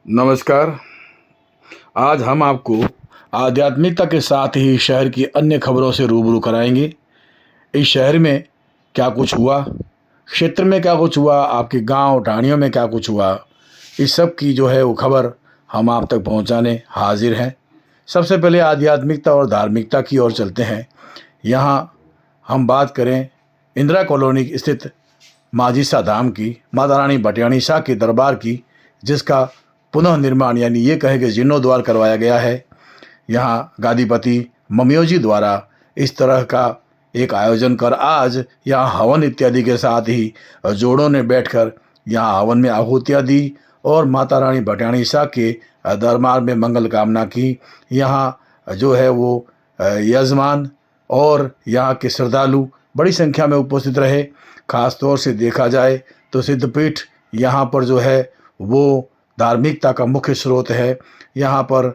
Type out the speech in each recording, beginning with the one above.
नमस्कार। आज हम आपको आध्यात्मिकता के साथ ही शहर की अन्य खबरों से रूबरू कराएंगे। इस शहर में क्या कुछ हुआ, क्षेत्र में क्या कुछ हुआ, आपके गांव ढाणियों में क्या कुछ हुआ, इस सब की जो है वो खबर हम आप तक पहुंचाने हाजिर हैं। सबसे पहले आध्यात्मिकता और धार्मिकता की ओर चलते हैं। यहाँ हम बात करें इंदिरा कॉलोनी स्थित माजीसा धाम की, माता रानी भटियाणी शाह के दरबार की, जिसका पुनः निर्माण यानी ये कहे कि जीर्णोद्वार करवाया गया है। यहाँ गादीपति ममियोजी द्वारा इस तरह का एक आयोजन कर आज यहाँ हवन इत्यादि के साथ ही जोड़ों ने बैठकर यहाँ हवन में आहुतियाँ दी और माता रानी भटियाणी शाह के दरबार में मंगल कामना की। यहाँ जो है वो यजमान और यहाँ के श्रद्धालु बड़ी संख्या में उपस्थित रहे। खास तौर से देखा जाए तो सिद्धपीठ यहाँ पर जो है वो धार्मिकता का मुख्य स्रोत है। यहाँ पर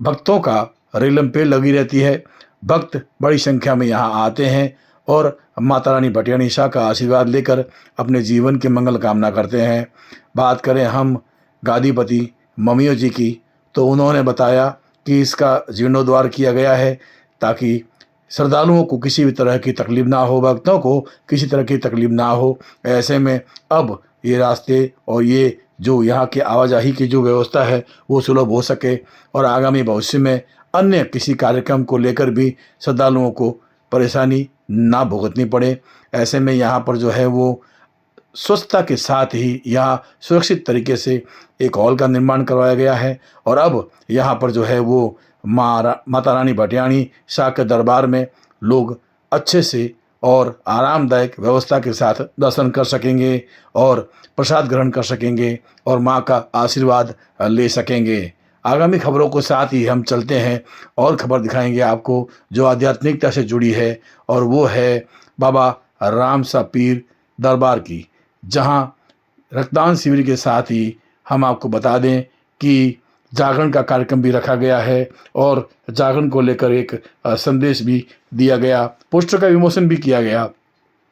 भक्तों का रेलम पे लगी रहती है। भक्त बड़ी संख्या में यहाँ आते हैं और माता रानी भटियाणी शाह का आशीर्वाद लेकर अपने जीवन की मंगल कामना करते हैं। बात करें हम गादीपति ममियो जी की, तो उन्होंने बताया कि इसका जीर्णोद्वार किया गया है ताकि श्रद्धालुओं को किसी भी तरह की तकलीफ ना हो, भक्तों को किसी तरह की तकलीफ ना हो। ऐसे में अब ये रास्ते और ये जो यहाँ के आवाजाही की जो व्यवस्था है वो सुलभ हो सके और आगामी भविष्य में अन्य किसी कार्यक्रम को लेकर भी श्रद्धालुओं को परेशानी ना भुगतनी पड़े। ऐसे में यहाँ पर जो है वो स्वच्छता के साथ ही यहाँ सुरक्षित तरीके से एक हॉल का निर्माण करवाया गया है और अब यहाँ पर जो है वो माता रानी भटियाणी शाह के दरबार में लोग अच्छे से और आरामदायक व्यवस्था के साथ दर्शन कर सकेंगे और प्रसाद ग्रहण कर सकेंगे और माँ का आशीर्वाद ले सकेंगे। आगामी खबरों के साथ ही हम चलते हैं और खबर दिखाएंगे आपको जो आध्यात्मिकता से जुड़ी है, और वो है बाबा रामसा पीर दरबार की, जहां रक्तदान शिविर के साथ ही हम आपको बता दें कि जागरण का कार्यक्रम भी रखा गया है और जागरण को लेकर एक संदेश भी दिया गया, पोस्टर का विमोचन भी किया गया।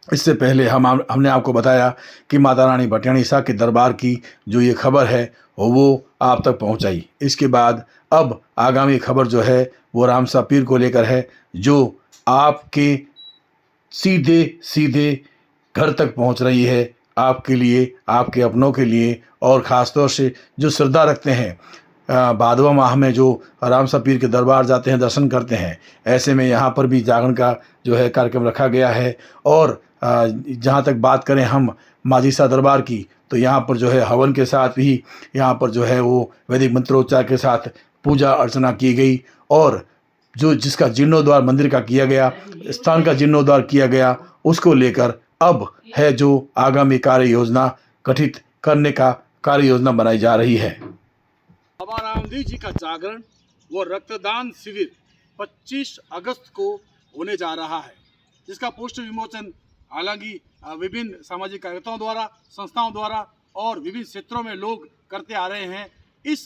इससे पहले हमने आपको बताया कि माता रानी भटियाणी शाह के दरबार की जो ये खबर है वो आप तक पहुंचाई। इसके बाद अब आगामी खबर जो है वो रामसा पीर को लेकर है, जो आपके सीधे सीधे घर तक पहुंच रही है, आपके लिए, आपके अपनों के लिए, और ख़ास तौर से जो श्रद्धा रखते हैं भादवा माह में जो रामसा पीर के दरबार जाते हैं, दर्शन करते हैं। ऐसे में यहाँ पर भी जागरण का जो है कार्यक्रम रखा गया है। और जहाँ तक बात करें हम माजीसा दरबार की, तो यहाँ पर जो है हवन के साथ ही यहाँ पर जो है वो वैदिक मंत्रोच्चार के साथ पूजा अर्चना की गई और जो जिसका जीर्णोद्वार मंदिर का किया गया, स्थान का जीर्णोद्वार किया गया, उसको लेकर अब है जो आगामी कार्य योजना गठित करने का कार्य योजना बनाई जा रही है। बाबा रामदेव जी का जागरण व रक्तदान शिविर 25 अगस्त को होने जा रहा है, जिसका पोस्टर विमोचन हालांकि विभिन्न सामाजिक कार्यकर्ताओं द्वारा, संस्थाओं द्वारा और विभिन्न क्षेत्रों में लोग करते आ रहे हैं। इस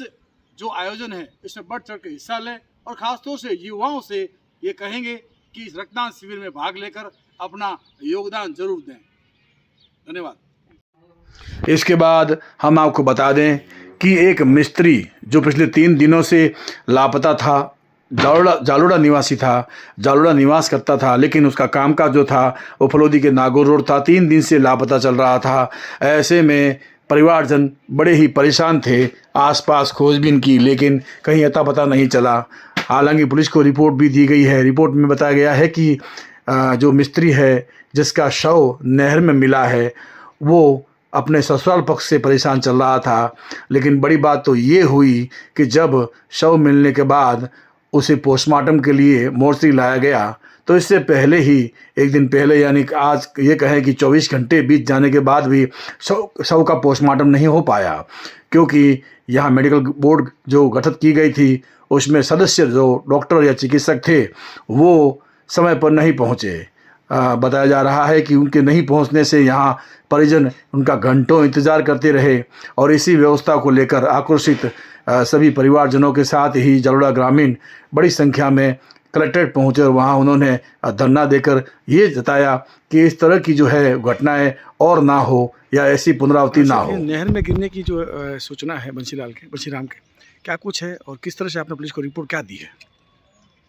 जो आयोजन है इसमें बढ़ चढ़ के हिस्सा लें और ख़ासतौर से युवाओं से ये कहेंगे कि इस रक्तदान शिविर में भाग लेकर अपना योगदान जरूर दें। धन्यवाद। इसके बाद हम आपको बता दें कि एक मिस्त्री जो पिछले 3 दिनों से लापता था, जालोड़ा निवासी था, जालोड़ा निवास करता था, लेकिन उसका कामकाज जो था वो फलोदी के नागौर रोड था, 3 दिन से लापता चल रहा था। ऐसे में परिवारजन बड़े ही परेशान थे, आसपास खोजबीन की, लेकिन कहीं अता पता नहीं चला। हालांकि पुलिस को रिपोर्ट भी दी गई है। रिपोर्ट में बताया गया है कि जो मिस्त्री है जिसका शव नहर में मिला है वो अपने ससुराल पक्ष से परेशान चल रहा था। लेकिन बड़ी बात तो ये हुई कि जब शव मिलने के बाद उसे पोस्टमार्टम के लिए मोर्चरी लाया गया, तो इससे पहले ही एक दिन पहले यानी कि आज ये कहें कि 24 घंटे बीत जाने के बाद भी शव का पोस्टमार्टम नहीं हो पाया, क्योंकि यहाँ मेडिकल बोर्ड जो गठित की गई थी उसमें सदस्य जो डॉक्टर या चिकित्सक थे वो समय पर नहीं पहुँचे। बताया जा रहा है कि उनके नहीं पहुंचने से यहाँ परिजन उनका घंटों इंतज़ार करते रहे और इसी व्यवस्था को लेकर आक्रोशित सभी परिवारजनों के साथ ही जालोड़ा ग्रामीण बड़ी संख्या में कलेक्ट्रेट पहुंचे और वहां उन्होंने धरना देकर ये जताया कि इस तरह की जो है घटनाएं और ना हो या ऐसी पुनरावृत्ति ना हो। नहर में गिरने की जो सूचना है बंसीराम के क्या कुछ है और किस तरह से आपने पुलिस को रिपोर्ट क्या दी है?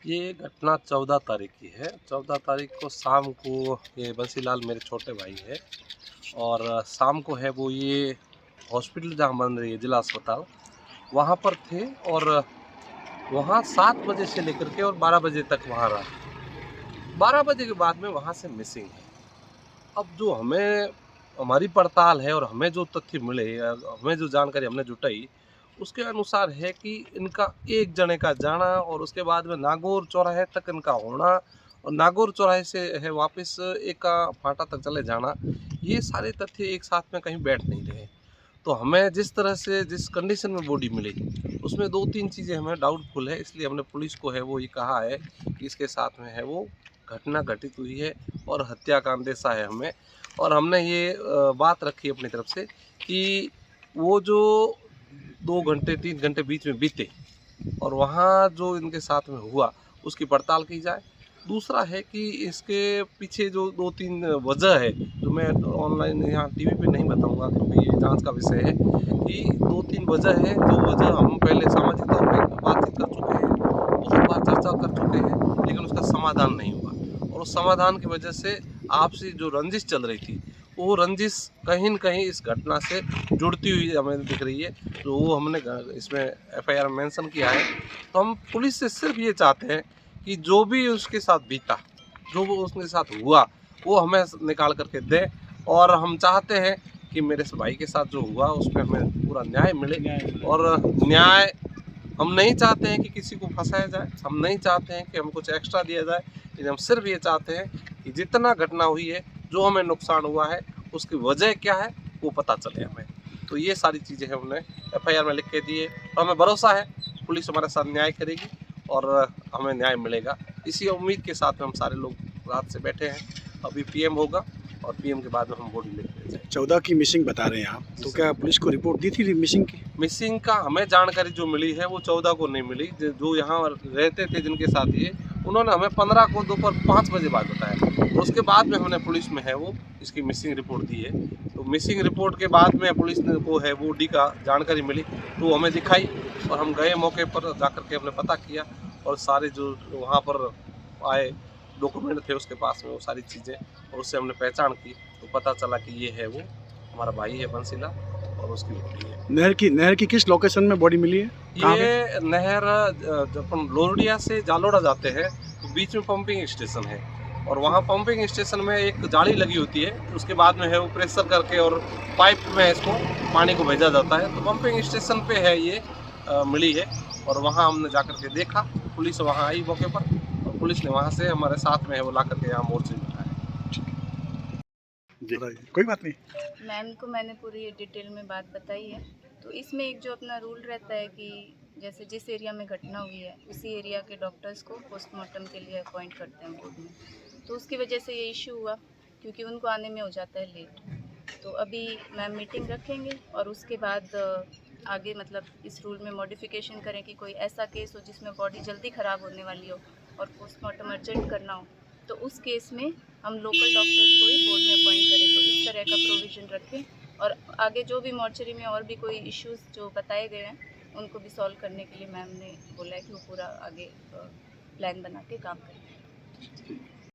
ये घटना 14 तारीख की है। 14 तारीख को शाम को ये बंसीलाल मेरे छोटे भाई है और शाम को है वो ये हॉस्पिटल जहाँ बन रही है जिला अस्पताल वहाँ पर थे और वहाँ 7 बजे से लेकर के और 12 बजे तक वहाँ रहा। 12 बजे के बाद में वहाँ से मिसिंग है। अब जो हमें हमारी पड़ताल है और हमें जो तथ्य मिले, हमें जो जानकारी हमने जुटाई उसके अनुसार है कि इनका एक जने का जाना और उसके बाद में नागौर चौराहे तक इनका होना और नागौर चौराहे से है वापस एक का फाटा तक चले जाना, ये सारे तथ्य एक साथ में कहीं बैठ नहीं रहे। तो हमें जिस तरह से जिस कंडीशन में बॉडी मिली उसमें 2-3 चीज़ें हमें डाउटफुल है, इसलिए हमने पुलिस को है वो ये कहा है कि इसके साथ में है वो घटना घटित हुई है और हत्या का अंदेशा है हमें। और हमने ये बात रखी अपनी तरफ से कि वो जो 2 घंटे 3 घंटे बीच में बीते और वहाँ जो इनके साथ में हुआ उसकी पड़ताल की जाए। दूसरा है कि इसके पीछे जो 2-3 वजह है जो मैं ऑनलाइन यहाँ टीवी पे नहीं बताऊंगा क्योंकि ये जांच का विषय है कि 2-3 वजह है जो वजह हम पहले सामाजिक तौर पे बातचीत कर चुके हैं, बहुत बार चर्चा कर चुके हैं, लेकिन उसका समाधान नहीं हुआ और उस समाधान की वजह से आपसी जो रंजिश चल रही थी वो रंजिश कहीं न कहीं इस घटना से जुड़ती हुई हमें दिख रही है। तो वो हमने इसमें एफआईआर में मेंशन किया है। तो हम पुलिस से सिर्फ ये चाहते हैं कि जो भी उसके साथ बीता, जो वो उसके साथ हुआ वो हमें निकाल करके दे और हम चाहते हैं कि मेरे भाई के साथ जो हुआ उसमें हमें पूरा न्याय मिले और न्याय हम नहीं चाहते हैं कि किसी को फंसाया जाए, हम नहीं चाहते हैं कि हम कुछ एक्स्ट्रा दिया जाए, लेकिन हम सिर्फ ये चाहते हैं कि जितना घटना हुई है, जो हमें नुकसान हुआ है उसकी वजह क्या है वो पता चले हमें। तो ये सारी चीज़ें हैं हमने एफआईआर में लिख के दिए और हमें भरोसा है पुलिस हमारे साथ न्याय करेगी और हमें न्याय मिलेगा। इसी उम्मीद के साथ में हम सारे लोग रात से बैठे हैं। अभी पीएम होगा और पीएम के बाद में हम बॉडी लेके जाएंगे। 14 की मिसिंग बता रहे हैं आप, तो क्या पुलिस को रिपोर्ट दी थी मिसिंग की? मिसिंग का हमें जानकारी जो मिली है वो 14 को नहीं मिली। जो यहाँ रहते थे जिनके साथ ये उन्होंने हमें 15 को दोपहर 5 बजे बाद बताया और उसके बाद में हमने पुलिस में है वो इसकी मिसिंग रिपोर्ट दी है। तो मिसिंग रिपोर्ट के बाद में पुलिस ने को है वो डी का जानकारी मिली तो हमें दिखाई और हम गए मौके पर जाकर के हमने पता किया और सारे जो वहाँ पर आए डॉक्यूमेंट थे उसके पास में वो सारी चीज़ें और उससे हमने पहचान की तो पता चला कि ये है वो हमारा भाई है बंसीला और उसकी बॉडी है। नहर की किस लोकेशन में बॉडी मिली है? ये नहर जब हम लोरडिया से जालोड़ा जाते हैं तो बीच में पंपिंग स्टेशन है और वहाँ पंपिंग स्टेशन में एक जाली लगी होती है, उसके बाद में है वो प्रेशर करके और पाइप में इसको पानी को भेजा जाता है। तो पंपिंग स्टेशन पे है ये मिली है और वहाँ हमने जाकर के देखा, पुलिस वहाँ आई मौके पर और पुलिस ने वहाँ से हमारे साथ में है वो ला करके यहाँ मोर्चे में बिठाया। कोई बात नहीं। मैम को मैंने पूरी डिटेल में बात बताई है। तो इसमें एक जो अपना रूल रहता है कि जैसे जिस एरिया में घटना हुई है उसी एरिया के डॉक्टर्स को पोस्टमार्टम के लिए अपॉइंट करते हैं बोर्ड में, तो उसकी वजह से ये इशू हुआ क्योंकि उनको आने में हो जाता है लेट। तो अभी मैम मीटिंग रखेंगे और उसके बाद आगे मतलब इस रूल में मॉडिफिकेशन करें कि कोई ऐसा केस हो जिसमें बॉडी जल्दी ख़राब होने वाली हो और पोस्टमार्टम अर्जेंट करना हो तो उस केस में हम लोकल डॉक्टर्स को ही बोर्ड में अपॉइंट करें। तो इस तरह का प्रोविज़न रखें और आगे जो भी मॉर्चरी में और भी कोई इश्यूज़ जो बताए गए हैं उनको भी सॉल्व करने के लिए मैम ने बोला है कि वो पूरा आगे प्लान बना के काम करें।